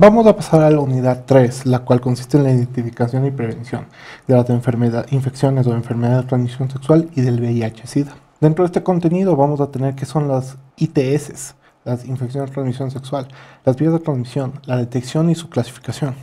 Vamos a pasar a la unidad 3, la cual consiste en la identificación y prevención de las infecciones o enfermedades de transmisión sexual y del VIH-Sida. Dentro de este contenido vamos a tener qué son las ITS, las infecciones de transmisión sexual, las vías de transmisión, la detección y su clasificación,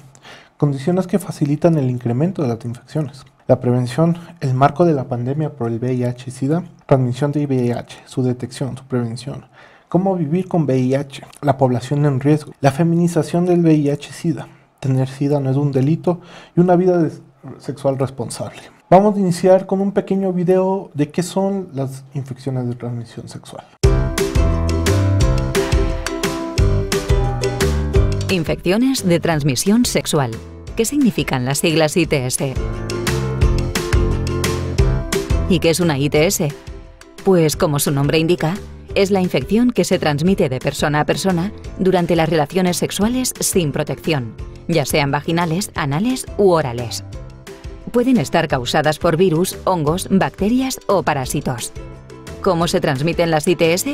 condiciones que facilitan el incremento de las infecciones, la prevención, el marco de la pandemia por el VIH-Sida, transmisión de VIH, su detección, su prevención, cómo vivir con VIH, la población en riesgo, la feminización del VIH-Sida, tener SIDA no es un delito y una vida sexual responsable. Vamos a iniciar con un pequeño video de qué son las infecciones de transmisión sexual. Infecciones de transmisión sexual. ¿Qué significan las siglas ITS? ¿Y qué es una ITS? Pues como su nombre indica, es la infección que se transmite de persona a persona durante las relaciones sexuales sin protección, ya sean vaginales, anales u orales. Pueden estar causadas por virus, hongos, bacterias o parásitos. ¿Cómo se transmiten las ITS?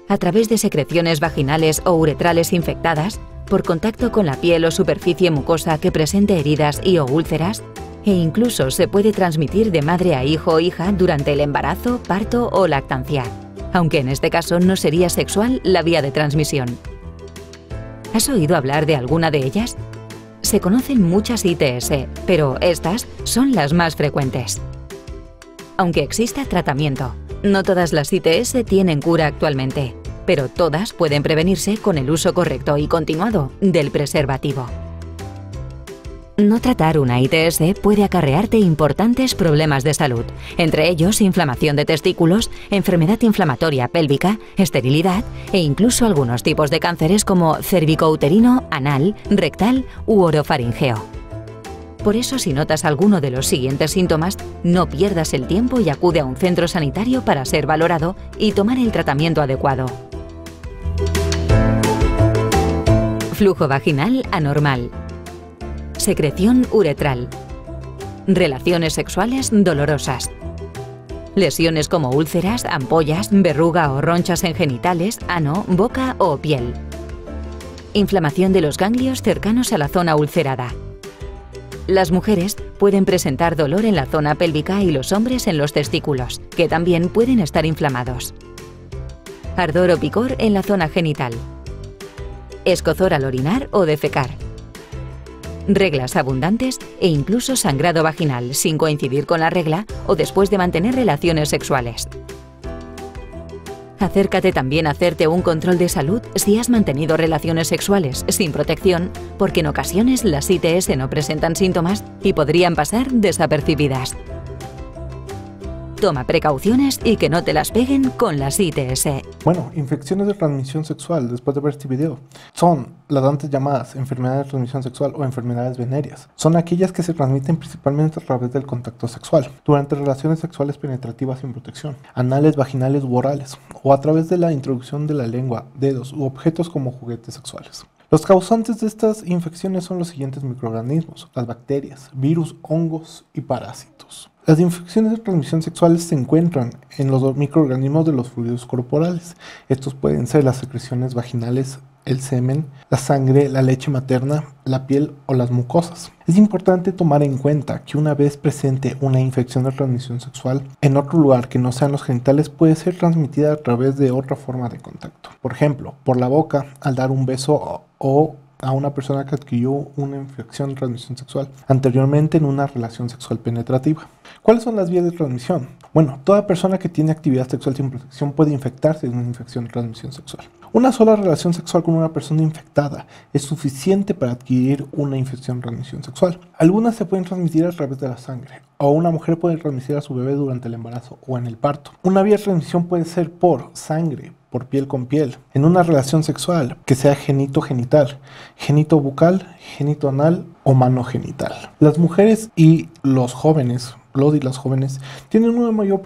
A través de secreciones vaginales o uretrales infectadas, por contacto con la piel o superficie mucosa que presente heridas y o úlceras, e incluso se puede transmitir de madre a hijo o hija durante el embarazo, parto o lactancia, aunque en este caso no sería sexual la vía de transmisión. ¿Has oído hablar de alguna de ellas? Se conocen muchas ITS, pero estas son las más frecuentes. Aunque exista tratamiento, no todas las ITS tienen cura actualmente, pero todas pueden prevenirse con el uso correcto y continuado del preservativo. No tratar una ITS puede acarrearte importantes problemas de salud, entre ellos inflamación de testículos, enfermedad inflamatoria pélvica, esterilidad e incluso algunos tipos de cánceres como cervicouterino, anal, rectal u orofaringeo. Por eso, si notas alguno de los siguientes síntomas, no pierdas el tiempo y acude a un centro sanitario para ser valorado y tomar el tratamiento adecuado. Flujo vaginal anormal. Secreción uretral. Relaciones sexuales dolorosas. Lesiones como úlceras, ampollas, verruga o ronchas en genitales, ano, boca o piel. Inflamación de los ganglios cercanos a la zona ulcerada. Las mujeres pueden presentar dolor en la zona pélvica y los hombres en los testículos, que también pueden estar inflamados. Ardor o picor en la zona genital. Escozor al orinar o defecar. Reglas abundantes e incluso sangrado vaginal sin coincidir con la regla o después de mantener relaciones sexuales. Acércate también a hacerte un control de salud si has mantenido relaciones sexuales sin protección, porque en ocasiones las ITS no presentan síntomas y podrían pasar desapercibidas. Toma precauciones y que no te las peguen con las ITS. Bueno, infecciones de transmisión sexual, después de ver este video, son las antes llamadas enfermedades de transmisión sexual o enfermedades venéreas. Son aquellas que se transmiten principalmente a través del contacto sexual, durante relaciones sexuales penetrativas sin protección, anales, vaginales u orales, o a través de la introducción de la lengua, dedos u objetos como juguetes sexuales. Los causantes de estas infecciones son los siguientes microorganismos: las bacterias, virus, hongos y parásitos. Las infecciones de transmisión sexual se encuentran en los microorganismos de los fluidos corporales. Estos pueden ser las secreciones vaginales, el semen, la sangre, la leche materna, la piel o las mucosas. Es importante tomar en cuenta que una vez presente una infección de transmisión sexual en otro lugar que no sean los genitales, puede ser transmitida a través de otra forma de contacto. Por ejemplo, por la boca al dar un beso o a una persona que adquirió una infección de transmisión sexual anteriormente en una relación sexual penetrativa. ¿Cuáles son las vías de transmisión? Bueno, toda persona que tiene actividad sexual sin protección puede infectarse de una infección de transmisión sexual. Una sola relación sexual con una persona infectada es suficiente para adquirir una infección de transmisión sexual. Algunas se pueden transmitir a través de la sangre, o una mujer puede transmitir a su bebé durante el embarazo o en el parto. Una vía de transmisión puede ser por sangre, por piel con piel, en una relación sexual que sea genito-genital, genito-bucal, genito-anal o mano-genital. Las mujeres y los jóvenes, las jóvenes, tienen una mayor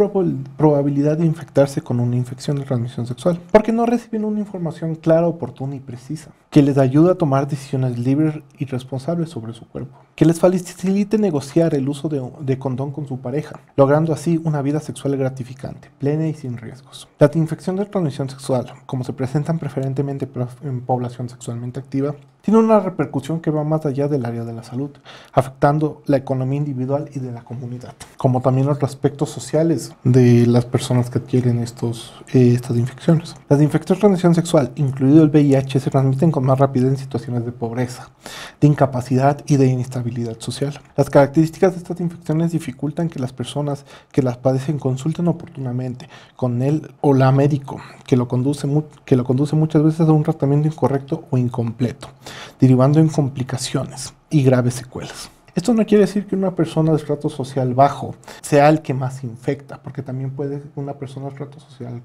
probabilidad de infectarse con una infección de transmisión sexual, porque no reciben una información clara, oportuna y precisa. que les ayude a tomar decisiones libres y responsables sobre su cuerpo, que les facilite negociar el uso de condón con su pareja, logrando así una vida sexual gratificante, plena y sin riesgos. La infección de transmisión sexual, como se presentan preferentemente en población sexualmente activa, tiene una repercusión que va más allá del área de la salud, afectando la economía individual y de la comunidad, como también los aspectos sociales de las personas que adquieren estas infecciones. Las infecciones de transmisión sexual, incluido el VIH, se transmiten con más rapidez en situaciones de pobreza, de incapacidad y de inestabilidad social. Las características de estas infecciones dificultan que las personas que las padecen consulten oportunamente con él o la médico, que lo conduce muchas veces a un tratamiento incorrecto o incompleto, derivando en complicaciones y graves secuelas. Esto no quiere decir que una persona de estrato social bajo sea el que más infecta, porque también puede una persona de estrato social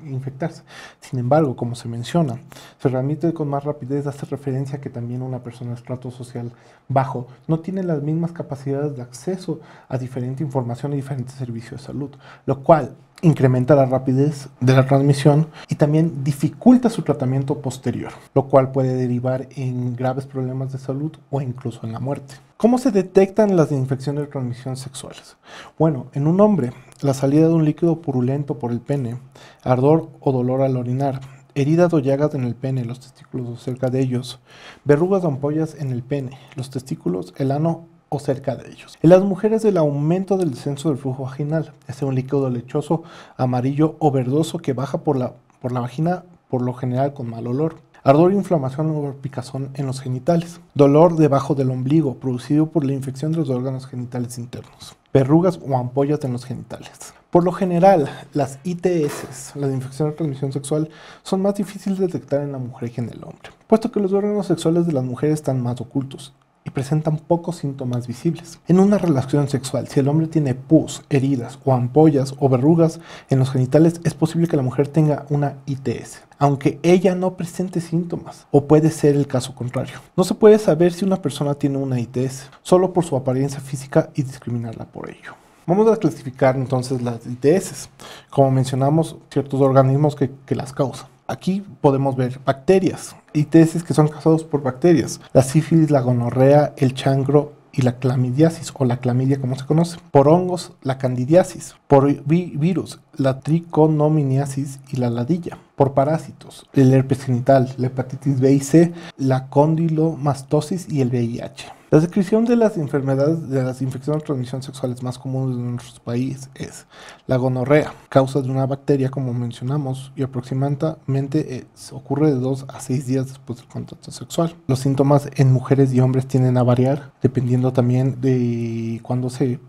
infectarse. Sin embargo, como se menciona, se transmite con más rapidez, hace referencia a que también una persona de estrato social bajo no tiene las mismas capacidades de acceso a diferente información y diferentes servicios de salud, lo cual incrementa la rapidez de la transmisión y también dificulta su tratamiento posterior, lo cual puede derivar en graves problemas de salud o incluso en la muerte. ¿Cómo se detectan las infecciones de transmisión sexuales? Bueno, en un hombre, la salida de un líquido purulento por el pene, ardor o dolor al orinar, heridas o llagas en el pene, los testículos o cerca de ellos, verrugas o ampollas en el pene, los testículos, el ano o cerca de ellos. En las mujeres, el aumento del descenso del flujo vaginal, es un líquido lechoso, amarillo o verdoso que baja por la vagina, por lo general con mal olor. Ardor, inflamación o picazón en los genitales. Dolor debajo del ombligo, producido por la infección de los órganos genitales internos. Verrugas o ampollas en los genitales. Por lo general, las ITS, las infecciones de transmisión sexual, son más difíciles de detectar en la mujer que en el hombre, puesto que los órganos sexuales de las mujeres están más ocultos y presentan pocos síntomas visibles. En una relación sexual, si el hombre tiene pus, heridas o ampollas o verrugas en los genitales, es posible que la mujer tenga una ITS, aunque ella no presente síntomas, o puede ser el caso contrario. No se puede saber si una persona tiene una ITS solo por su apariencia física y discriminarla por ello. Vamos a clasificar entonces las ITS, como mencionamos, ciertos organismos que las causan. Aquí podemos ver bacterias, ITS que son causados por bacterias, la sífilis, la gonorrea, el chancro y la clamidiasis, o la clamidia como se conoce. Por hongos, la candidiasis. Por virus, la triconomoniasis y la ladilla. Por parásitos, el herpes genital, la hepatitis B y C, la condilomastosis y el VIH. La descripción de las enfermedades de las infecciones de transmisión sexuales más comunes en nuestro país es la gonorrea, causa de una bacteria como mencionamos y aproximadamente ocurre de 2 a 6 días después del contacto sexual. Los síntomas en mujeres y hombres tienden a variar dependiendo también de cuándo se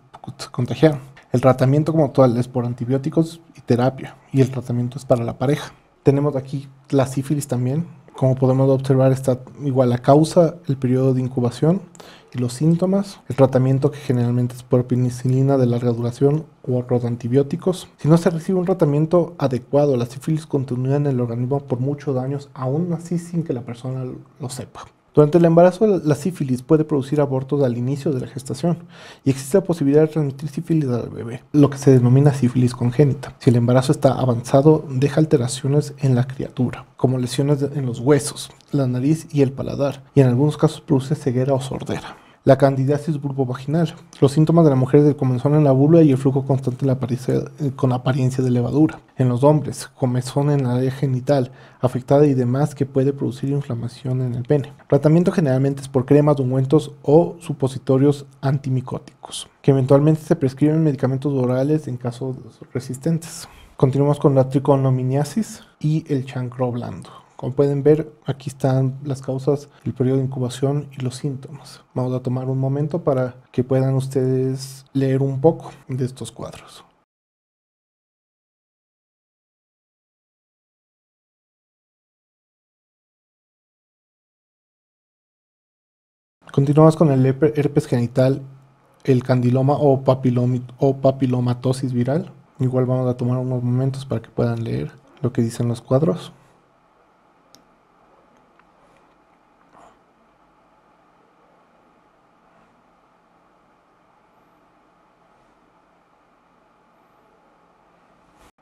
contagiaron. El tratamiento como tal es por antibióticos y terapia, y el tratamiento es para la pareja. Tenemos aquí la sífilis también. Como podemos observar, está igual la causa, el periodo de incubación y los síntomas. El tratamiento, que generalmente es por penicilina de larga duración u otros antibióticos. Si no se recibe un tratamiento adecuado, la sífilis continúa en el organismo por muchos años, aún así sin que la persona lo sepa. Durante el embarazo, la sífilis puede producir abortos al inicio de la gestación y existe la posibilidad de transmitir sífilis al bebé, lo que se denomina sífilis congénita. Si el embarazo está avanzado, deja alteraciones en la criatura, como lesiones en los huesos, la nariz y el paladar, y en algunos casos produce ceguera o sordera. La candidiasis vulvovaginal. Los síntomas de la mujer del comezón en la vulva y el flujo constante con apariencia de levadura. En los hombres, comezón en la área genital afectada y demás, que puede producir inflamación en el pene. Tratamiento generalmente es por cremas, ungüentos o supositorios antimicóticos, que eventualmente se prescriben medicamentos orales en casos resistentes. Continuamos con la triconomoniasis y el chancro blando. Como pueden ver, aquí están las causas, el periodo de incubación y los síntomas. Vamos a tomar un momento para que puedan ustedes leer un poco de estos cuadros. Continuamos con el herpes genital, el candiloma o papilomatosis viral. Igual vamos a tomar unos momentos para que puedan leer lo que dicen los cuadros.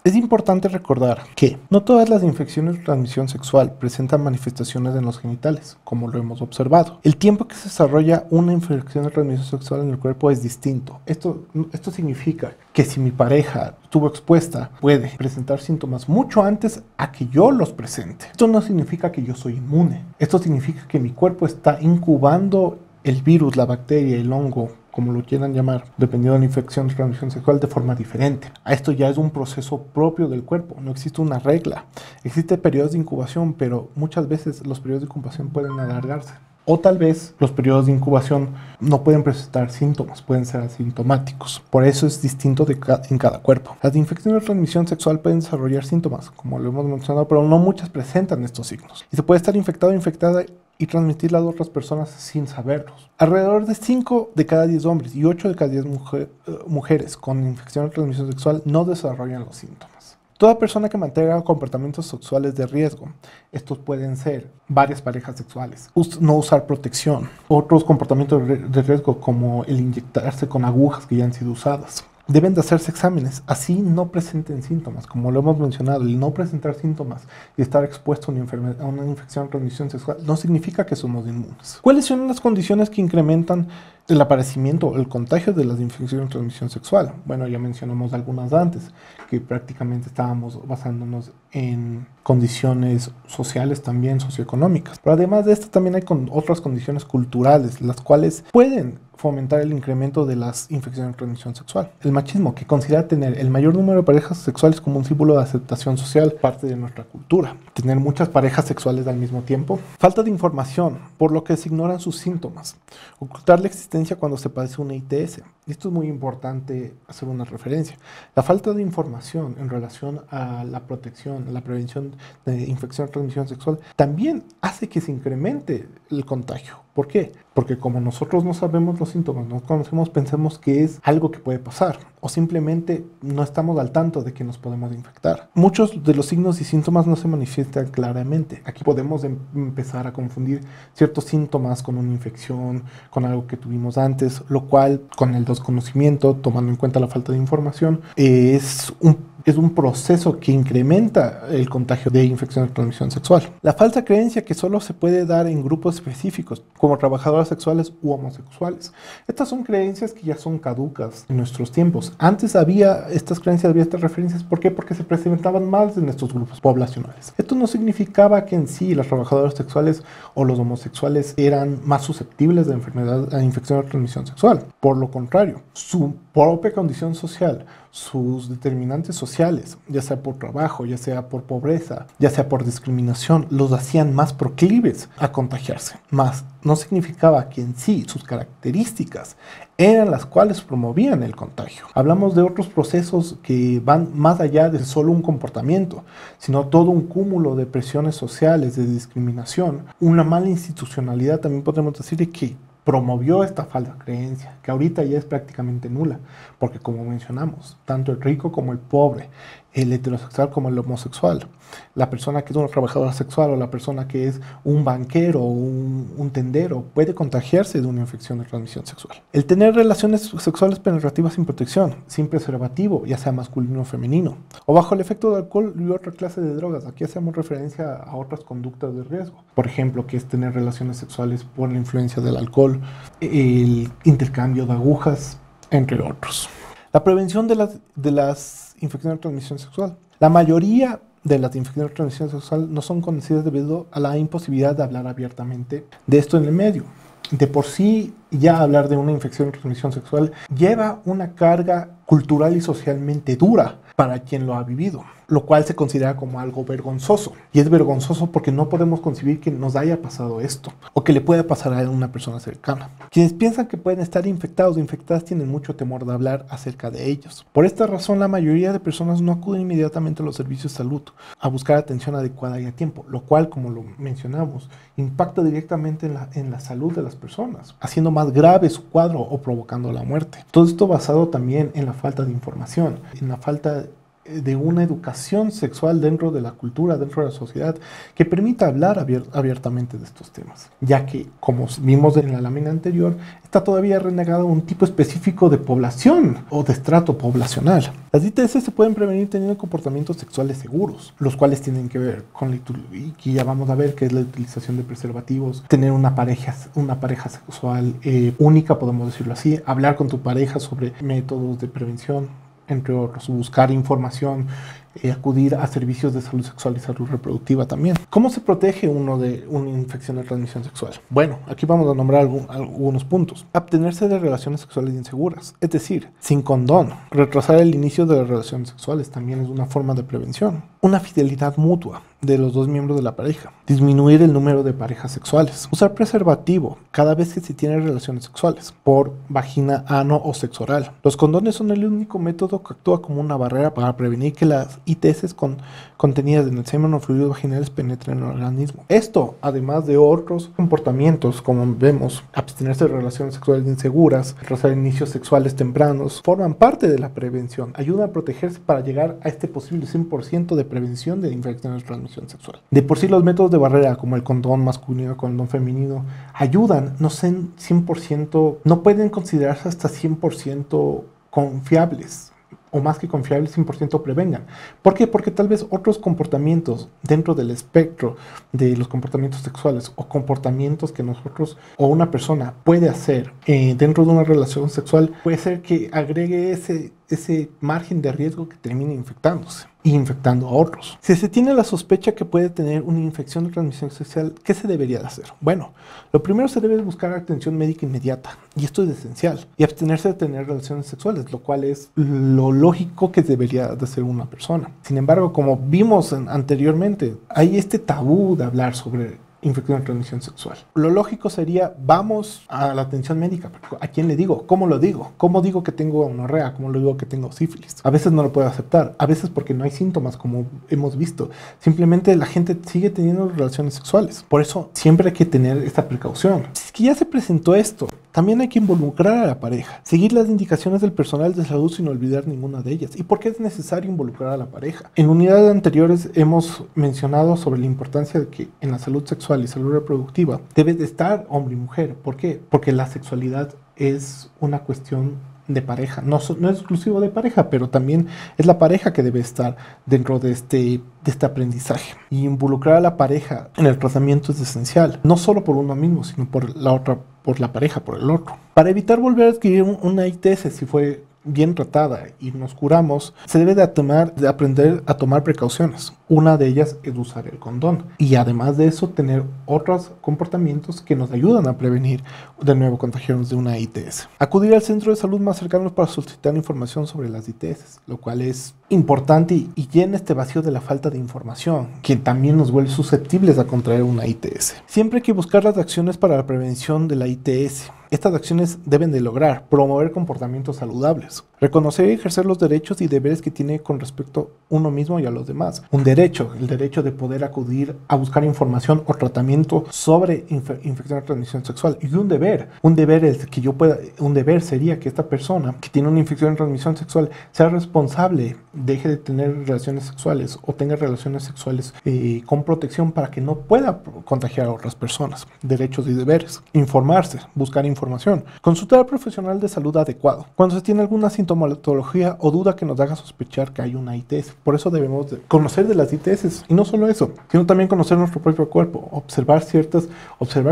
Es importante recordar que no todas las infecciones de transmisión sexual presentan manifestaciones en los genitales, como lo hemos observado. El tiempo que se desarrolla una infección de transmisión sexual en el cuerpo es distinto. Esto significa que si mi pareja estuvo expuesta, puede presentar síntomas mucho antes a que yo los presente. Esto no significa que yo soy inmune. Esto significa que mi cuerpo está incubando el virus, la bacteria, el hongo, como lo quieran llamar, dependiendo de la infección de transmisión sexual, de forma diferente. Esto ya es un proceso propio del cuerpo, no existe una regla. Existen periodos de incubación, pero muchas veces los periodos de incubación pueden alargarse. O tal vez los periodos de incubación no pueden presentar síntomas, pueden ser asintomáticos. Por eso es distinto en cada cuerpo. Las infecciones de transmisión sexual pueden desarrollar síntomas, como lo hemos mencionado, pero no muchas presentan estos signos. Y se puede estar infectado o infectada y transmitirla a otras personas sin saberlos. Alrededor de 5 de cada 10 hombres y 8 de cada 10 mujeres con infección de transmisión sexual no desarrollan los síntomas. Toda persona que mantenga comportamientos sexuales de riesgo, estos pueden ser varias parejas sexuales, no usar protección, otros comportamientos de riesgo como el inyectarse con agujas que ya han sido usadas. Deben de hacerse exámenes, así no presenten síntomas, como lo hemos mencionado. El no presentar síntomas y estar expuesto a una infección de transmisión sexual no significa que somos inmunes. ¿Cuáles son las condiciones que incrementan el aparecimiento o el contagio de las infecciones de transmisión sexual? Bueno, ya mencionamos algunas antes, que prácticamente estábamos basándonos en condiciones sociales, también socioeconómicas. Pero además de esto también hay otras condiciones culturales, las cuales pueden fomentar el incremento de las infecciones de transmisión sexual. El machismo, que considera tener el mayor número de parejas sexuales como un símbolo de aceptación social, parte de nuestra cultura. Tener muchas parejas sexuales al mismo tiempo. Falta de información, por lo que se ignoran sus síntomas. Ocultar la existencia cuando se padece una ITS. Esto es muy importante hacer una referencia. La falta de información en relación a la protección, a la prevención de infección de transmisión sexual, también hace que se incremente el contagio. ¿Por qué? Porque como nosotros no sabemos los síntomas, no conocemos, pensamos que es algo que puede pasar o simplemente no estamos al tanto de que nos podemos infectar. Muchos de los signos y síntomas no se manifiestan claramente. Aquí podemos empezar a confundir ciertos síntomas con una infección, con algo que tuvimos antes, lo cual con el desconocimiento, tomando en cuenta la falta de información, es un proceso que incrementa el contagio de infección de transmisión sexual. La falsa creencia que solo se puede dar en grupos específicos, como trabajadoras sexuales u homosexuales. Estas son creencias que ya son caducas en nuestros tiempos. Antes había estas creencias, había estas referencias. ¿Por qué? Porque se presentaban más en estos grupos poblacionales. Esto no significaba que en sí las trabajadoras sexuales o los homosexuales eran más susceptibles de enfermedad a infección de transmisión sexual. Por lo contrario, su propia condición social, sus determinantes sociales, ya sea por trabajo, ya sea por pobreza, ya sea por discriminación, los hacían más proclives a contagiarse. Más no significaba que en sí sus características eran las cuales promovían el contagio. Hablamos de otros procesos que van más allá de solo un comportamiento, sino todo un cúmulo de presiones sociales, de discriminación, una mala institucionalidad, también podemos decir que promovió esta falsa creencia, que ahorita ya es prácticamente nula, porque como mencionamos, tanto el rico como el pobre, el heterosexual como el homosexual, la persona que es una trabajadora sexual o la persona que es un banquero o un tendero puede contagiarse de una infección de transmisión sexual. El tener relaciones sexuales penetrativas sin protección, sin preservativo, ya sea masculino o femenino, o bajo el efecto de alcohol y otra clase de drogas. Aquí hacemos referencia a otras conductas de riesgo. Por ejemplo, que es tener relaciones sexuales por la influencia del alcohol, el intercambio de agujas, entre otros. La prevención de las infecciones de transmisión sexual. La mayoría de las infecciones de transmisión sexual no son conocidas debido a la imposibilidad de hablar abiertamente de esto en el medio. De por sí, ya hablar de una infección de transmisión sexual lleva una carga cultural y socialmente dura para quien lo ha vivido, lo cual se considera como algo vergonzoso. Y es vergonzoso porque no podemos concebir que nos haya pasado esto o que le pueda pasar a una persona cercana. Quienes piensan que pueden estar infectados o infectadas tienen mucho temor de hablar acerca de ellos. Por esta razón, la mayoría de personas no acuden inmediatamente a los servicios de salud a buscar atención adecuada y a tiempo, lo cual, como lo mencionamos, impacta directamente en la salud de las personas, haciendo más grave su cuadro o provocando la muerte. Todo esto basado también en la falta de información, en la falta de una educación sexual dentro de la cultura, dentro de la sociedad, que permita hablar abiertamente de estos temas, ya que, como vimos en la lámina anterior, está todavía renegado un tipo específico de población o de estrato poblacional. Las ITS se pueden prevenir teniendo comportamientos sexuales seguros, los cuales tienen que ver con y que ya vamos a ver que es la utilización de preservativos, tener una pareja sexual única, podemos decirlo así, hablar con tu pareja sobre métodos de prevención, entre otros, buscar información, acudir a servicios de salud sexual y salud reproductiva también. ¿Cómo se protege uno de una infección de transmisión sexual? Bueno, aquí vamos a nombrar algunos puntos. Abstenerse de relaciones sexuales inseguras, es decir, sin condón. Retrasar el inicio de las relaciones sexuales también es una forma de prevención. Una fidelidad mutua de los dos miembros de la pareja. Disminuir el número de parejas sexuales. Usar preservativo cada vez que se tienen relaciones sexuales, por vagina, ano o sexo oral. Los condones son el único método que actúa como una barrera para prevenir que las ITS contenidas en el semen o fluidos vaginales penetren en el organismo. Esto, además de otros comportamientos, como vemos, abstenerse de relaciones sexuales inseguras, retrasar inicios sexuales tempranos, forman parte de la prevención. Ayudan a protegerse para llegar a este posible 100% de prevención de infecciones de transmisión sexual. De por sí, los métodos de barrera, como el condón masculino y el condón femenino, ayudan, no son 100%, no pueden considerarse hasta 100% confiables, o más que confiables, 100% prevengan. ¿Por qué? Porque tal vez otros comportamientos dentro del espectro de los comportamientos sexuales o comportamientos que nosotros o una persona puede hacer dentro de una relación sexual, puede ser que agregue ese margen de riesgo que termine infectándose y infectando a otros. Si se tiene la sospecha que puede tener una infección de transmisión sexual, ¿qué se debería de hacer? Bueno, lo primero se debe buscar atención médica inmediata, y esto es esencial, y abstenerse de tener relaciones sexuales, lo cual es lo lógico que debería de hacer una persona. Sin embargo, como vimos anteriormente, hay este tabú de hablar sobre infección de transmisión sexual. Lo lógico sería, vamos a la atención médica. ¿A quién le digo? ¿Cómo lo digo? ¿Cómo digo que tengo gonorrea? ¿Cómo lo digo que tengo sífilis? A veces no lo puedo aceptar, a veces porque no hay síntomas, como hemos visto. Simplemente la gente sigue teniendo relaciones sexuales. Por eso siempre hay que tener esta precaución. Si es que ya se presentó esto, también hay que involucrar a la pareja, seguir las indicaciones del personal de salud sin olvidar ninguna de ellas. ¿Y por qué es necesario involucrar a la pareja? En unidades anteriores hemos mencionado sobre la importancia de que en la salud sexual y salud reproductiva debe de estar hombre y mujer. ¿Por qué? Porque la sexualidad es una cuestión de pareja, no es exclusivo de pareja, pero también es la pareja que debe estar dentro de este aprendizaje. Y involucrar a la pareja en el tratamiento es esencial, no solo por uno mismo, sino por la pareja, por el otro. Para evitar volver a adquirir una ITS si fue bien tratada y nos curamos, se debe de aprender a tomar precauciones. Una de ellas es usar el condón, y además de eso tener otros comportamientos que nos ayudan a prevenir de nuevo contagiarnos de una ITS. Acudir al centro de salud más cercano para solicitar información sobre las ITS, lo cual es importante y llena este vacío de la falta de información, que también nos vuelve susceptibles a contraer una ITS. Siempre hay que buscar las acciones para la prevención de la ITS. Estas acciones deben de lograr promover comportamientos saludables, reconocer y ejercer los derechos y deberes que tiene con respecto a uno mismo y a los demás. Un derecho, el derecho de poder acudir a buscar información o tratamiento sobre infección de transmisión sexual. Y un deber sería que esta persona que tiene una infección de transmisión sexual sea responsable, deje de tener relaciones sexuales o tenga relaciones sexuales con protección para que no pueda contagiar a otras personas. Derechos y deberes. Informarse, buscar información. Consultar al profesional de salud adecuado cuando se tiene alguna sintomatología o duda que nos haga sospechar que hay una ITS. Por eso debemos de conocer de las ITS, y no solo eso, sino también conocer nuestro propio cuerpo, observar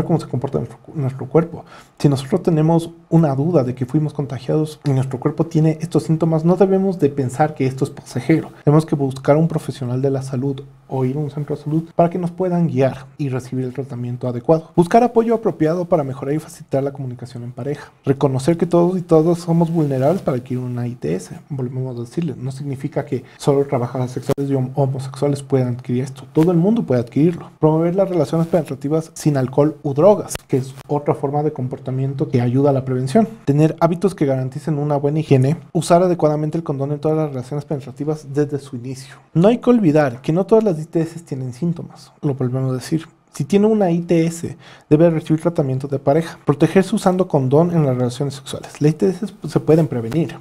cómo se comporta nuestro cuerpo. Si nosotros tenemos una duda de que fuimos contagiados y nuestro cuerpo tiene estos síntomas, no debemos de pensar que esto es pasajero. Tenemos que buscar un profesional de la salud o ir a un centro de salud para que nos puedan guiar y recibir el tratamiento adecuado. Buscar apoyo apropiado para mejorar y facilitar la comunicación en pareja. Reconocer que todos y todas somos vulnerables para adquirir una ITS. Volvemos a decirle, no significa que solo trabajadoras sexuales y homosexuales puedan adquirir esto. Todo el mundo puede adquirirlo. Promover las relaciones penetrativas sin alcohol u drogas, que es otra forma de comportamiento que ayuda a la prevención. Tener hábitos que garanticen una buena higiene. Usar adecuadamente el condón en todas las relaciones penetrativas desde su inicio. No hay que olvidar que no todas las ITS tienen síntomas. Lo volvemos a decir. Si tiene una ITS, debe recibir tratamiento de pareja. Protegerse usando condón en las relaciones sexuales. Las ITS se pueden prevenir.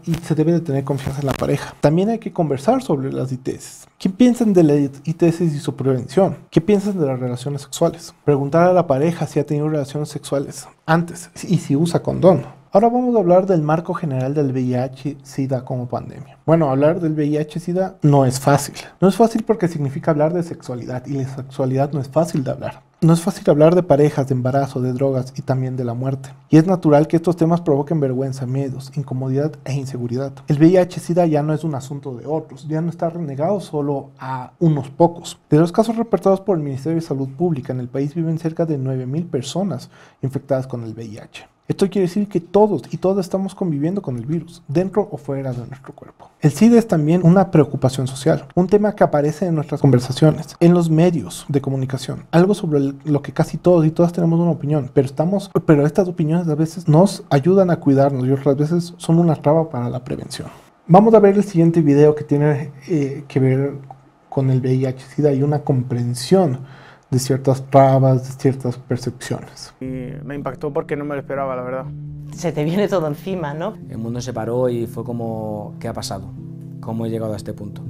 Y se debe de tener confianza en la pareja. También hay que conversar sobre las ITS. ¿Qué piensan de las ITS y su prevención? ¿Qué piensan de las relaciones sexuales? Preguntar a la pareja si ha tenido relaciones sexuales antes y si usa condón. Ahora vamos a hablar del marco general del VIH-Sida como pandemia. Bueno, hablar del VIH-Sida no es fácil. No es fácil porque significa hablar de sexualidad y la sexualidad no es fácil de hablar. No es fácil hablar de parejas, de embarazo, de drogas y también de la muerte. Y es natural que estos temas provoquen vergüenza, miedos, incomodidad e inseguridad. El VIH-Sida ya no es un asunto de otros, ya no está renegado solo a unos pocos. De los casos reportados por el Ministerio de Salud Pública, en el país viven cerca de 9.000 personas infectadas con el VIH. Esto quiere decir que todos y todas estamos conviviendo con el virus, dentro o fuera de nuestro cuerpo. El SIDA es también una preocupación social, un tema que aparece en nuestras conversaciones, en los medios de comunicación, algo sobre lo que casi todos y todas tenemos una opinión, pero estas opiniones a veces nos ayudan a cuidarnos y otras veces son una traba para la prevención. Vamos a ver el siguiente video que tiene que ver con el VIH-Sida y una comprensión de ciertas trabas, de ciertas percepciones. Y me impactó porque no me lo esperaba, la verdad. Se te viene todo encima, ¿no? El mundo se paró y fue como, ¿qué ha pasado? ¿Cómo he llegado a este punto?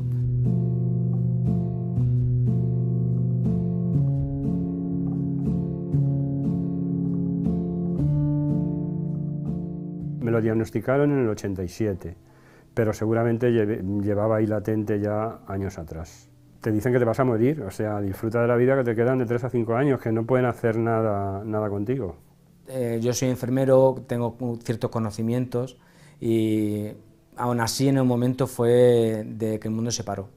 Me lo diagnosticaron en el 87, pero seguramente llevaba ahí latente ya años atrás. Te dicen que te vas a morir, o sea, disfruta de la vida que te quedan de 3 a 5 años, que no pueden hacer nada contigo. Yo soy enfermero, tengo ciertos conocimientos y aún así en el momento fue de que el mundo se paró.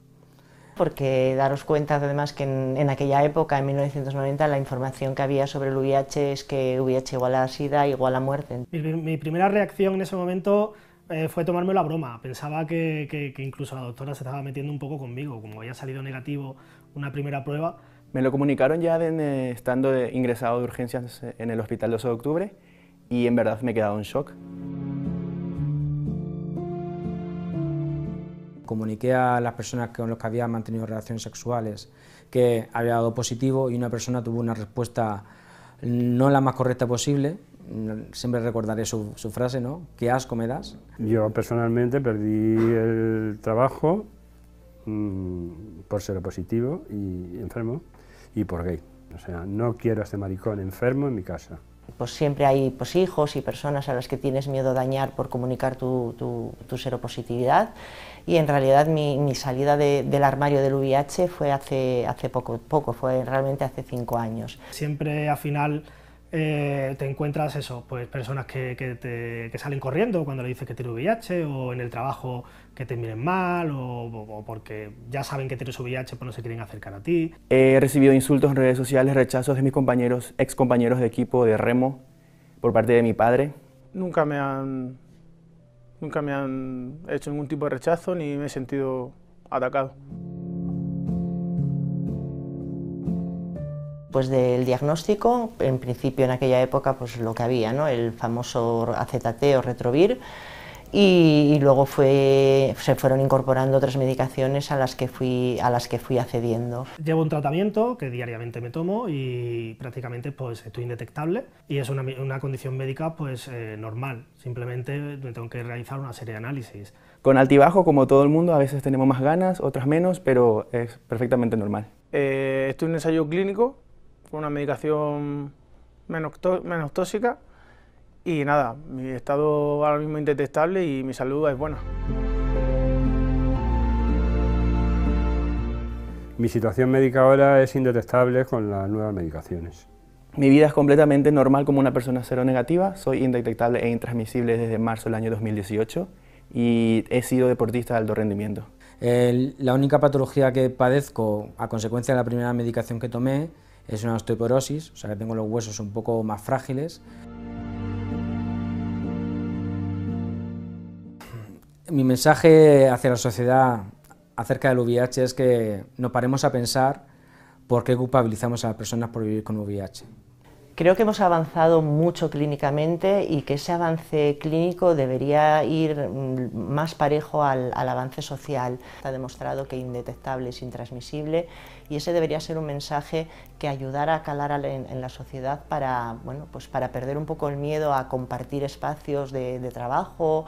Porque daros cuenta además que en aquella época, en 1990, la información que había sobre el VIH es que VIH igual a SIDA igual a muerte. Mi primera reacción en ese momento fue tomármelo a broma. Pensaba que incluso la doctora se estaba metiendo un poco conmigo, como había salido negativo una primera prueba. Me lo comunicaron ya estando ingresado de urgencias en el hospital 12 de octubre y en verdad me he quedado en shock. Comuniqué a las personas con las que había mantenido relaciones sexuales que había dado positivo y una persona tuvo una respuesta no la más correcta posible. Siempre recordaré su frase, ¿no? ¿Qué asco me das? Yo personalmente perdí el trabajo por seropositivo y enfermo y por gay. O sea, no quiero a este maricón enfermo en mi casa. Pues siempre hay hijos y personas a las que tienes miedo a dañar por comunicar tu seropositividad y en realidad mi salida del armario del VIH fue hace poco, fue realmente hace 5 años. Siempre al final te encuentras eso, pues personas que salen corriendo cuando le dices que tienes VIH o en el trabajo que te miren mal o porque ya saben que tienes VIH pues no se quieren acercar a ti. He recibido insultos en redes sociales, rechazos de mis ex compañeros de equipo de remo por parte de mi padre. Nunca me han hecho ningún tipo de rechazo ni me he sentido atacado. Pues del diagnóstico, en principio en aquella época pues lo que había, ¿no? El famoso AZT o Retrovir y luego se fueron incorporando otras medicaciones a las que fui accediendo. Llevo un tratamiento que diariamente me tomo y prácticamente pues estoy indetectable y es una condición médica pues normal, simplemente me tengo que realizar una serie de análisis. Con altibajo, como todo el mundo, a veces tenemos más ganas, otras menos, pero es perfectamente normal. Estoy en un ensayo clínico con una medicación menos tóxica y nada, mi estado ahora mismo es indetectable y mi salud es buena. Mi situación médica ahora es indetectable con las nuevas medicaciones. Mi vida es completamente normal como una persona seronegativa, soy indetectable e intransmisible desde marzo del año 2018 y he sido deportista de alto rendimiento. La única patología que padezco a consecuencia de la primera medicación que tomé es una osteoporosis, o sea que tengo los huesos un poco más frágiles. Mi mensaje hacia la sociedad acerca del VIH es que no paremos a pensar por qué culpabilizamos a las personas por vivir con VIH. Creo que hemos avanzado mucho clínicamente y que ese avance clínico debería ir más parejo al avance social. Está demostrado que indetectable es intransmisible y ese debería ser un mensaje que ayudara a calar en la sociedad para, bueno, pues para perder un poco el miedo a compartir espacios de trabajo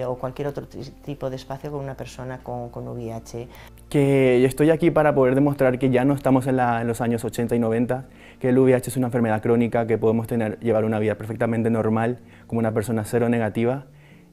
o cualquier otro tipo de espacio con una persona con VIH. Que estoy aquí para poder demostrar que ya no estamos en los años 80 y 90, que el VIH es una enfermedad crónica, que podemos llevar una vida perfectamente normal como una persona cero negativa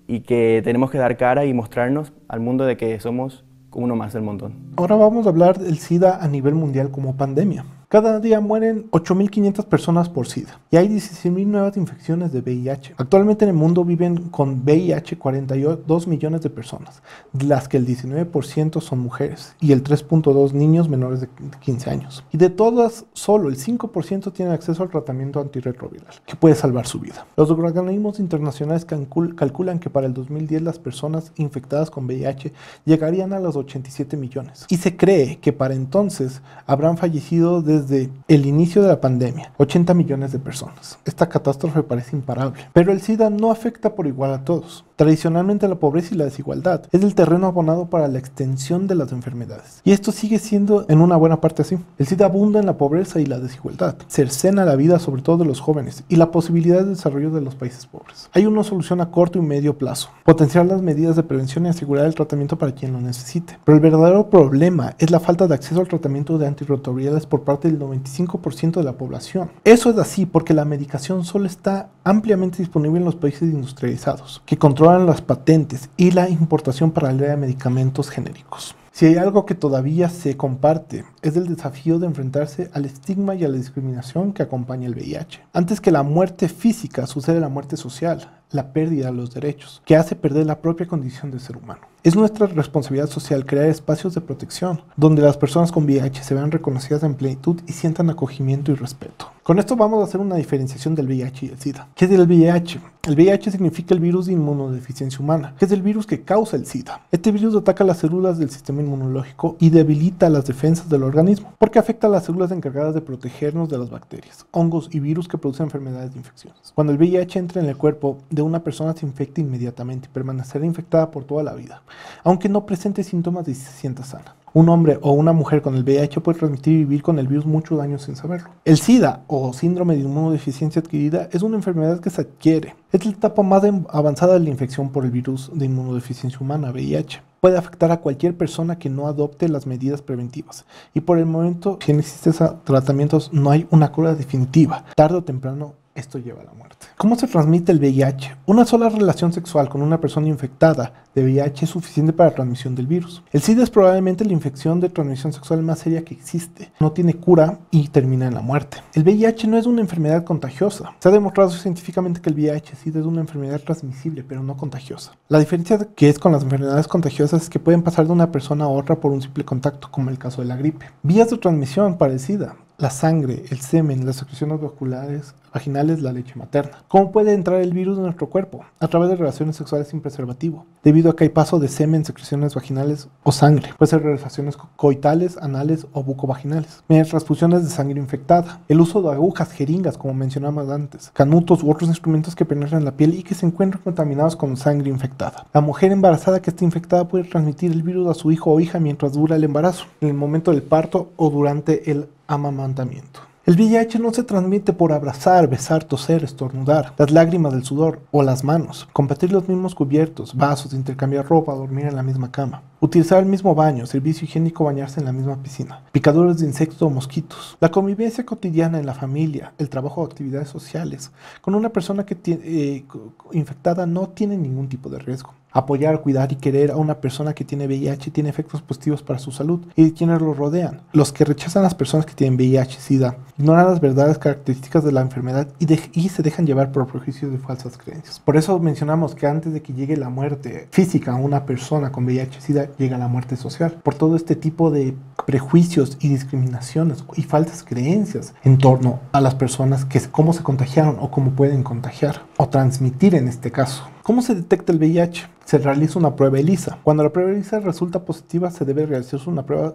y que tenemos que dar cara y mostrarnos al mundo de que somos uno más del montón. Ahora vamos a hablar del SIDA a nivel mundial como pandemia. Cada día mueren 8.500 personas por SIDA y hay 16.000 nuevas infecciones de VIH. Actualmente en el mundo viven con VIH 42 millones de personas, de las que el 19% son mujeres y el 3.2 niños menores de 15 años. Y de todas, solo el 5% tienen acceso al tratamiento antirretroviral, que puede salvar su vida. Los organismos internacionales calculan que para el 2010 las personas infectadas con VIH llegarían a los 87 millones. Y se cree que para entonces habrán fallecido desde el inicio de la pandemia 80 millones de personas. Esta catástrofe parece imparable, pero el SIDA no afecta por igual a todos. Tradicionalmente la pobreza y la desigualdad es el terreno abonado para la extensión de las enfermedades. Y esto sigue siendo en una buena parte así. El SIDA abunda en la pobreza y la desigualdad. Cercena la vida sobre todo de los jóvenes y la posibilidad de desarrollo de los países pobres. Hay una solución a corto y medio plazo. Potenciar las medidas de prevención y asegurar el tratamiento para quien lo necesite. Pero el verdadero problema es la falta de acceso al tratamiento de antirretrovirales por parte del 95% de la población. Eso es así porque la medicación solo está ampliamente disponible en los países industrializados, que controlan las patentes y la importación paralela de medicamentos genéricos. Si hay algo que todavía se comparte, es el desafío de enfrentarse al estigma y a la discriminación que acompaña el VIH. Antes que la muerte física sucede la muerte social, la pérdida de los derechos, que hace perder la propia condición de ser humano. Es nuestra responsabilidad social crear espacios de protección, donde las personas con VIH se vean reconocidas en plenitud y sientan acogimiento y respeto. Con esto vamos a hacer una diferenciación del VIH y el SIDA. ¿Qué es el VIH? El VIH significa el virus de inmunodeficiencia humana, que es el virus que causa el SIDA. Este virus ataca las células del sistema inmunológico y debilita las defensas del organismo, porque afecta a las células encargadas de protegernos de las bacterias, hongos y virus que producen enfermedades de infecciones. Cuando el VIH entra en el cuerpo de una persona, se infecta inmediatamente y permanecerá infectada por toda la vida, aunque no presente síntomas y se sienta sana. Un hombre o una mujer con el VIH puede transmitir y vivir con el virus muchos años sin saberlo. El SIDA, o síndrome de inmunodeficiencia adquirida, es una enfermedad que se adquiere. Es la etapa más avanzada de la infección por el virus de inmunodeficiencia humana, VIH. Puede afectar a cualquier persona que no adopte las medidas preventivas. Y por el momento, si no existen tratamientos, no hay una cura definitiva. Tarde o temprano, esto lleva a la muerte. ¿Cómo se transmite el VIH? Una sola relación sexual con una persona infectada de VIH es suficiente para la transmisión del virus. El SIDA es probablemente la infección de transmisión sexual más seria que existe. No tiene cura y termina en la muerte. El VIH no es una enfermedad contagiosa. Se ha demostrado científicamente que el VIH-SIDA es una enfermedad transmisible, pero no contagiosa. La diferencia que es con las enfermedades contagiosas es que pueden pasar de una persona a otra por un simple contacto, como el caso de la gripe. Vías de transmisión para el SIDA: la sangre, el semen, las secreciones vaginales, la leche materna. ¿Cómo puede entrar el virus en nuestro cuerpo? A través de relaciones sexuales sin preservativo, debido a que hay paso de semen, secreciones vaginales o sangre. Puede ser relaciones coitales, anales o bucovaginales. Mediante transfusiones de sangre infectada. El uso de agujas, jeringas, como mencionamos antes, canutos u otros instrumentos que penetran la piel y que se encuentran contaminados con sangre infectada. La mujer embarazada que esté infectada puede transmitir el virus a su hijo o hija mientras dura el embarazo, en el momento del parto o durante el amamantamiento. El VIH no se transmite por abrazar, besar, toser, estornudar, las lágrimas del sudor o las manos, compartir los mismos cubiertos, vasos, intercambiar ropa, dormir en la misma cama, utilizar el mismo baño, servicio higiénico, bañarse en la misma piscina, picaduras de insectos o mosquitos. La convivencia cotidiana en la familia, el trabajo o actividades sociales con una persona que infectada no tiene ningún tipo de riesgo. Apoyar, cuidar y querer a una persona que tiene VIH tiene efectos positivos para su salud y de quienes lo rodean. Los que rechazan a las personas que tienen VIH-Sida ignoran las verdaderas características de la enfermedad y se dejan llevar por prejuicios de falsas creencias. Por eso mencionamos que antes de que llegue la muerte física a una persona con VIH-Sida, llega la muerte social. Por todo este tipo de prejuicios y discriminaciones y falsas creencias en torno a las personas, que cómo se contagiaron o cómo pueden contagiar o transmitir en este caso. ¿Cómo se detecta el VIH? Se realiza una prueba ELISA. Cuando la prueba ELISA resulta positiva, se debe realizar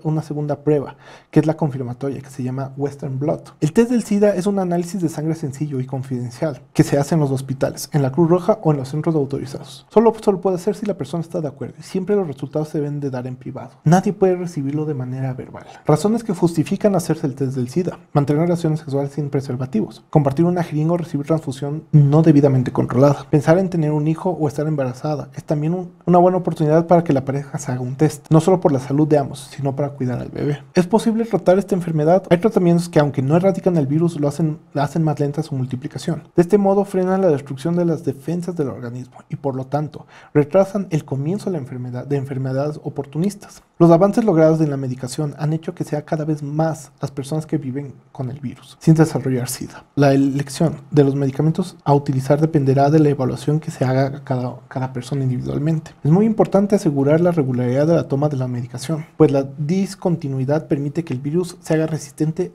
una segunda prueba, que es la confirmatoria, que se llama Western Blot. El test del SIDA es un análisis de sangre sencillo y confidencial, que se hace en los hospitales, en la Cruz Roja o en los centros autorizados. Solo puede hacer si la persona está de acuerdo, y siempre los resultados se deben de dar en privado. Nadie puede recibirlo de manera verbal. Razones que justifican hacerse el test del SIDA: mantener relaciones sexuales sin preservativos, compartir una jeringa o recibir transfusión no debidamente controlada, pensar en tener un hijo o estar embarazada. Es también una buena oportunidad para que la pareja se haga un test, no solo por la salud de ambos, sino para cuidar al bebé. ¿Es posible tratar esta enfermedad? Hay tratamientos que, aunque no erradican el virus, la hacen más lenta su multiplicación. De este modo frenan la destrucción de las defensas del organismo y, por lo tanto, retrasan el comienzo de enfermedades oportunistas. Los avances logrados en la medicación han hecho que sea cada vez más las personas que viven con el virus sin desarrollar SIDA. La elección de los medicamentos a utilizar dependerá de la evaluación que se haga a cada persona individualmente. Es muy importante asegurar la regularidad de la toma de la medicación, pues la discontinuidad permite que el virus se haga resistente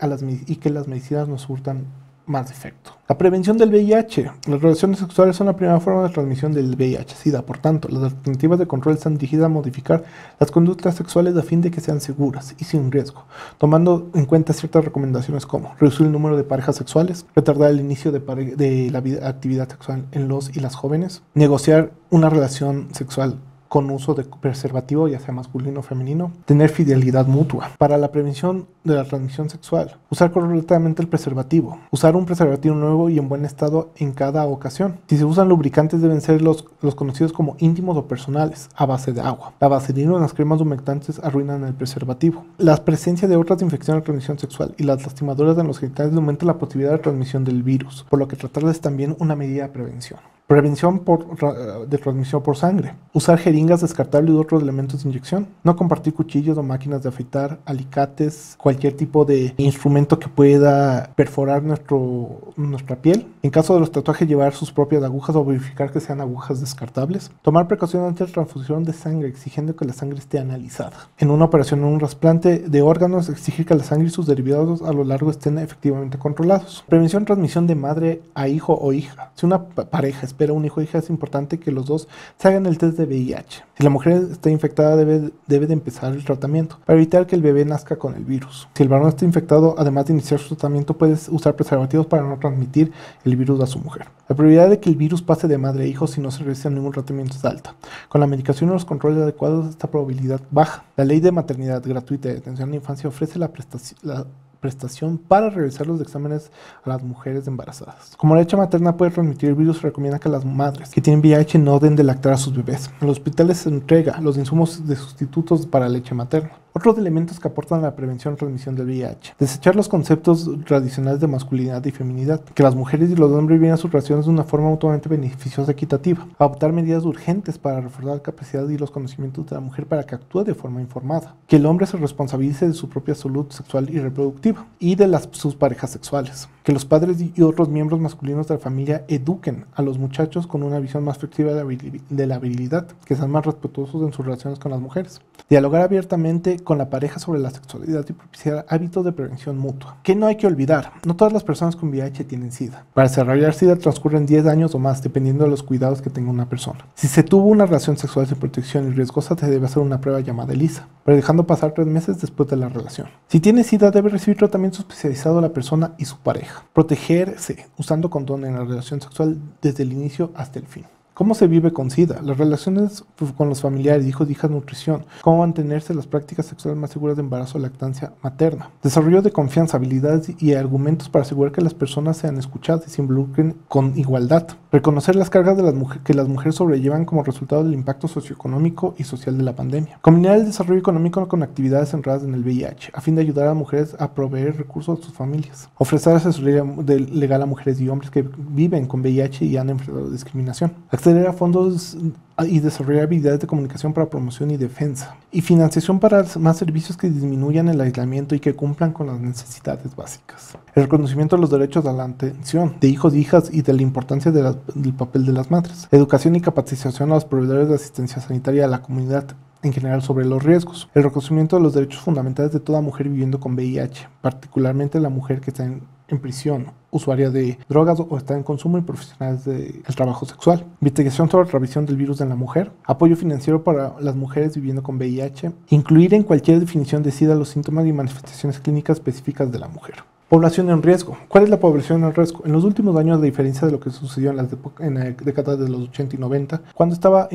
y que las medicinas no surtan más efecto. La prevención del VIH. Las relaciones sexuales son la primera forma de transmisión del VIH-Sida. Por tanto, las alternativas de control están dirigidas a modificar las conductas sexuales a fin de que sean seguras y sin riesgo, tomando en cuenta ciertas recomendaciones como reducir el número de parejas sexuales, retardar el inicio de la actividad sexual en los y las jóvenes, negociar una relación sexual con uso de preservativo, ya sea masculino o femenino, tener fidelidad mutua. Para la prevención de la transmisión sexual, usar correctamente el preservativo, usar un preservativo nuevo y en buen estado en cada ocasión. Si se usan lubricantes, deben ser los conocidos como íntimos o personales, a base de agua. La vaselina o las cremas humectantes arruinan el preservativo. La presencia de otras infecciones de transmisión sexual y las lastimaduras en los genitales aumenta la posibilidad de transmisión del virus, por lo que tratarles también una medida de prevención. Prevención de transmisión por sangre. Usar jeringas descartables y otros elementos de inyección. No compartir cuchillos o máquinas de afeitar, alicates, cualquier tipo de instrumento que pueda perforar nuestra piel. En caso de los tatuajes, llevar sus propias agujas o verificar que sean agujas descartables. Tomar precauciones ante la transfusión de sangre, exigiendo que la sangre esté analizada. En una operación o un trasplante de órganos, exigir que la sangre y sus derivados a lo largo estén efectivamente controlados. Prevención de transmisión de madre a hijo o hija. Si una pareja espera un hijo o hija, es importante que los dos se hagan el test de VIH. Si la mujer está infectada, debe de empezar el tratamiento para evitar que el bebé nazca con el virus. Si el varón está infectado, además de iniciar su tratamiento, puede usar preservativos para no transmitir el virus a su mujer. La probabilidad de que el virus pase de madre a hijo si no se realiza ningún tratamiento es alta. Con la medicación y los controles adecuados, esta probabilidad baja. La ley de maternidad gratuita y de atención a la infancia ofrece la prestación para realizar los exámenes a las mujeres embarazadas. Como la leche materna puede transmitir el virus, se recomienda que las madres que tienen VIH no den de lactar a sus bebés. En los hospitales se entrega los insumos de sustitutos para leche materna. Otros elementos que aportan a la prevención y transmisión del VIH. Desechar los conceptos tradicionales de masculinidad y feminidad. Que las mujeres y los hombres vivan sus relaciones de una forma mutuamente beneficiosa y equitativa. Adoptar medidas urgentes para reforzar la capacidad y los conocimientos de la mujer para que actúe de forma informada. Que el hombre se responsabilice de su propia salud sexual y reproductiva y de sus parejas sexuales. Que los padres y otros miembros masculinos de la familia eduquen a los muchachos con una visión más flexible de la virilidad, que sean más respetuosos en sus relaciones con las mujeres. Dialogar abiertamente con la pareja sobre la sexualidad y propiciar hábitos de prevención mutua. Que no hay que olvidar, no todas las personas con VIH tienen SIDA. Para desarrollar SIDA transcurren 10 años o más, dependiendo de los cuidados que tenga una persona. Si se tuvo una relación sexual sin protección y riesgosa, se debe hacer una prueba llamada ELISA, pero dejando pasar 3 meses después de la relación. Si tiene SIDA, debe recibir tratamiento especializado a la persona y su pareja. Protegerse usando condón en la relación sexual desde el inicio hasta el fin. ¿Cómo se vive con SIDA? Las relaciones con los familiares, hijos, hijas, nutrición. Cómo mantenerse las prácticas sexuales más seguras de embarazo o lactancia materna. Desarrollo de confianza, habilidades y argumentos para asegurar que las personas sean escuchadas y se involucren con igualdad. Reconocer las cargas que las mujeres sobrellevan como resultado del impacto socioeconómico y social de la pandemia. Combinar el desarrollo económico con actividades centradas en el VIH, a fin de ayudar a las mujeres a proveer recursos a sus familias. Ofrecer asesoría legal a mujeres y hombres que viven con VIH y han enfrentado discriminación. Acceder a fondos y desarrollar habilidades de comunicación para promoción y defensa. Y financiación para más servicios que disminuyan el aislamiento y que cumplan con las necesidades básicas. El reconocimiento de los derechos a la atención de hijos e hijas y de la importancia del papel de las madres. Educación y capacitación a los proveedores de asistencia sanitaria y a la comunidad en general sobre los riesgos. El reconocimiento de los derechos fundamentales de toda mujer viviendo con VIH, particularmente la mujer que está en prisión, usuarias de drogas o están en consumo y profesionales del trabajo sexual. Investigación sobre revisión del virus en la mujer. Apoyo financiero para las mujeres viviendo con VIH. Incluir en cualquier definición de SIDA los síntomas y manifestaciones clínicas específicas de la mujer. Población en riesgo. ¿Cuál es la población en riesgo? En los últimos años, a diferencia de lo que sucedió en la década de los 80 y 90, cuando estaba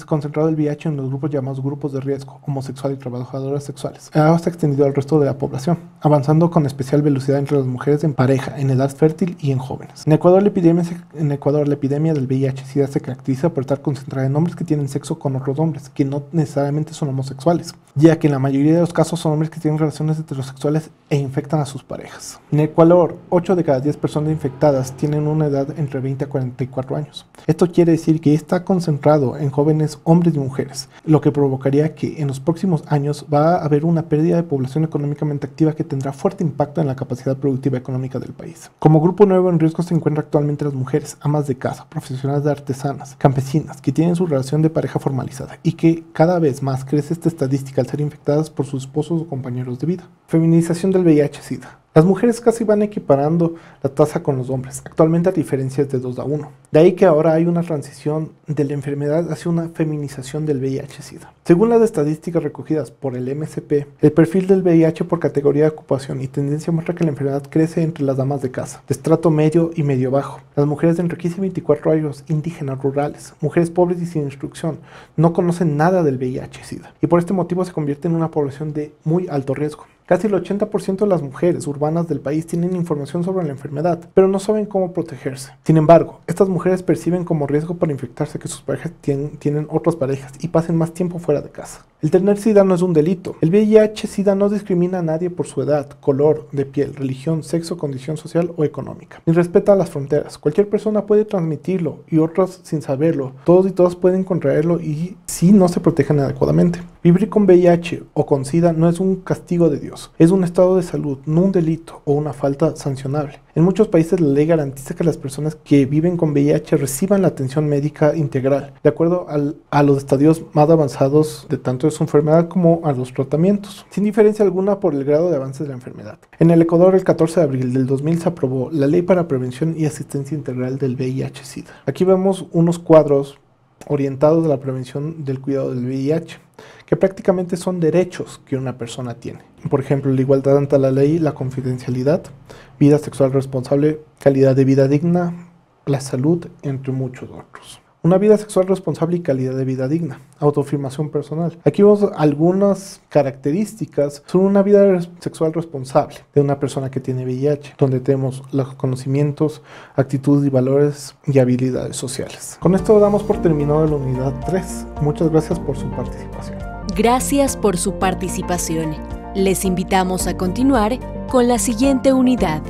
concentrado el VIH en los grupos llamados grupos de riesgo, homosexual y trabajadoras sexuales, ahora se ha extendido al resto de la población, avanzando con especial velocidad entre las mujeres en pareja, en edad fértil y en jóvenes. En Ecuador, la epidemia del VIH-Sida se caracteriza por estar concentrada en hombres que tienen sexo con otros hombres, que no necesariamente son homosexuales, ya que en la mayoría de los casos son hombres que tienen relaciones heterosexuales e infectan a sus parejas. En Ecuador, 8 de cada 10 personas infectadas tienen una edad entre 20 a 44 años. Esto quiere decir que está concentrado en jóvenes hombres y mujeres, lo que provocaría que en los próximos años va a haber una pérdida de población económicamente activa que tendrá fuerte impacto en la capacidad productiva económica del país. Como grupo nuevo en riesgo se encuentran actualmente las mujeres, amas de casa, profesionales de artesanas, campesinas, que tienen su relación de pareja formalizada y que cada vez más crece esta estadística al ser infectadas por sus esposos o compañeros de vida. Feminización del VIH-Sida. Las mujeres casi van equiparando la tasa con los hombres, actualmente a diferencias de 2-1. De ahí que ahora hay una transición de la enfermedad hacia una feminización del VIH-Sida. Según las estadísticas recogidas por el MSP, el perfil del VIH por categoría de ocupación y tendencia muestra que la enfermedad crece entre las damas de casa, de estrato medio y medio bajo, las mujeres de entre 15 y 24 años, indígenas, rurales, mujeres pobres y sin instrucción, no conocen nada del VIH-Sida y por este motivo se convierte en una población de muy alto riesgo. Casi el 80% de las mujeres urbanas del país tienen información sobre la enfermedad, pero no saben cómo protegerse. Sin embargo, estas mujeres perciben como riesgo para infectarse que sus parejas tienen otras parejas y pasen más tiempo fuera de casa. El tener SIDA no es un delito. El VIH-Sida no discrimina a nadie por su edad, color de piel, religión, sexo, condición social o económica, ni respeta las fronteras. Cualquier persona puede transmitirlo y otras sin saberlo. Todos y todas pueden contraerlo y si no se protegen adecuadamente. Vivir con VIH o con SIDA no es un castigo de Dios, es un estado de salud, no un delito o una falta sancionable. En muchos países la ley garantiza que las personas que viven con VIH reciban la atención médica integral, de acuerdo a los estadios más avanzados de tanto de su enfermedad como a los tratamientos, sin diferencia alguna por el grado de avance de la enfermedad. En el Ecuador, el 14 de abril del 2000 se aprobó la Ley para Prevención y Asistencia Integral del VIH-Sida. Aquí vemos unos cuadros orientados a la prevención del cuidado del VIH, que prácticamente son derechos que una persona tiene. Por ejemplo, la igualdad ante la ley, la confidencialidad, vida sexual responsable, calidad de vida digna, la salud, entre muchos otros. Una vida sexual responsable y calidad de vida digna. Autoafirmación personal. Aquí vemos algunas características sobre una vida sexual responsable de una persona que tiene VIH, donde tenemos los conocimientos, actitudes y valores y habilidades sociales. Con esto damos por terminado la unidad 3. Muchas gracias por su participación. Gracias por su participación. Les invitamos a continuar con la siguiente unidad.